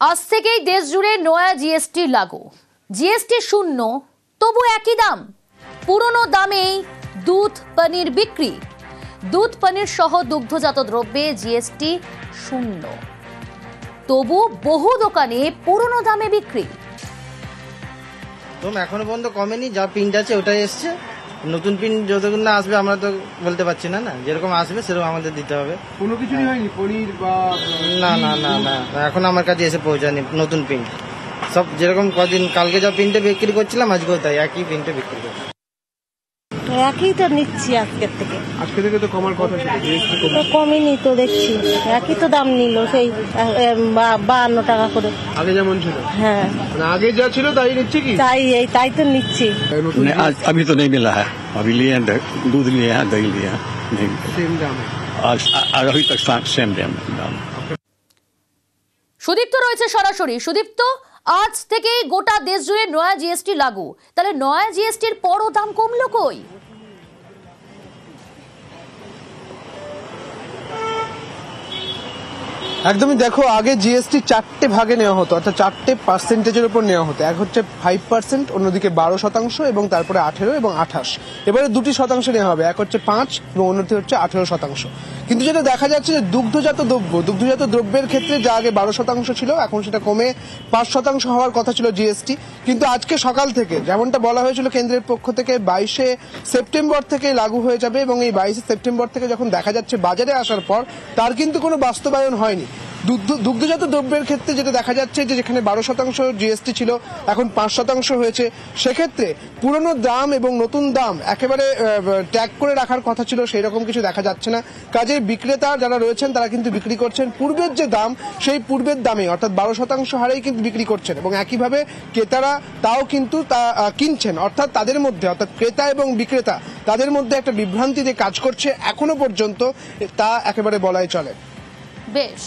আজ থেকেই দেশ জুড়ে নয়া জিএসটি লাগু। জিএসটি শূন্য, তবু একই দাম। পুরনো দামেই দুধ পনির বিক্রি। দুধ পনির সহ দুগ্ধজাত দ্রব্যে জিএসটি শূন্য, তবু বহু দোকানে পুরনো দামে বিক্রি। তো এখনো পর্যন্ত কমেনি, যা প্রিন্ট আছে ওটাই এসছে। নতুন প্রিন্ট যতক্ষণ না আসবে আমরা তো বলতে পারছি না, যেরকম আসবে সেরকম আমাদের দিতে হবে। কোনো কিছুই হয়নি পনির বা না না না না এখন আমার কাছে এসে পৌঁছায়নি নতুন প্রিন্ট। সব যেরকম কদিন কালকে যা প্রিন্টে বিক্রি করছিলাম আজকেও তাই একই প্রিন্টে বিক্রি করছি। একই তো নিচ্ছি আজকে থেকে তো কমার কথা ছিল, জিএসটি তো কমেনি তো দেখছি, একই তো দাম নিল সেই 52 টাকা করে। আগে যেমন ছিল, হ্যাঁ মানে আগে যা ছিল তাই নিচ্ছে কি? তাই তো নিচ্ছি। आज अभी तो नहीं मिला है, अभी लिए हैं दूध लिए हैं दही लिए हैं नहीं সেম দাম। आज अभी तक सेम दाम। সুদীপ্ত রয়েছে সরাসরি। সুদীপ্ত, আজ থেকেই গোটা দেশ জুড়ে নয়া জিএসটি লাগু, তাহলে নয়া জিএসটির পরও দাম কমলো কই? একদমই দেখো, আগে জিএসটি 4টে ভাগে নেওয়া হতো, অর্থাৎ 4টে পার্সেন্টেজের উপর নেওয়া হতো। এক হচ্ছে 5%, অন্যদিকে 12% এবং তারপরে 18 এবং 28। এবারে 2টি শতাংশ নেওয়া হবে, এক হচ্ছে 5 এবং অন্যটি হচ্ছে 18%। কিন্তু যেটা দেখা যাচ্ছে যে দুগ্ধজাত দ্রব্যের ক্ষেত্রে যা আগে 12% ছিল, এখন সেটা কমে 5% হওয়ার কথা ছিল জিএসটি। কিন্তু আজকে সকাল থেকে যেমনটা বলা হয়েছিল কেন্দ্রের পক্ষ থেকে 22শে সেপ্টেম্বর থেকে লাগু হয়ে যাবে, এবং এই 22শে সেপ্টেম্বর থেকে যখন দেখা যাচ্ছে বাজারে আসার পর তার কিন্তু কোনো বাস্তবায়ন হয়নি। দুগ্ধজাত দ্রব্যের ক্ষেত্রে যেটা দেখা যাচ্ছে যে যেখানে 12% জিএসটি ছিল এখন 5% হয়েছে। সেক্ষেত্রে পুরনো দাম এবং নতুন দাম একেবারে ট্যাগ করে রাখার কথা ছিল, সেই রকম কিছু দেখা যাচ্ছে না। কাজেই বিক্রেতা যারা রয়েছেন তারা কিন্তু বিক্রি করছেন পূর্বের যে দাম সেই পূর্বের দামে, অর্থাৎ 12% হারেই কিন্তু বিক্রি করছেন, এবং একইভাবে ক্রেতারা তাও কিন্তু তা কিনছেন। অর্থাৎ তাদের মধ্যে, অর্থাৎ ক্রেতা এবং বিক্রেতা তাদের মধ্যে একটা বিভ্রান্তি যে কাজ করছে এখনো পর্যন্ত, তা একেবারে বলাই চলে। বেশ।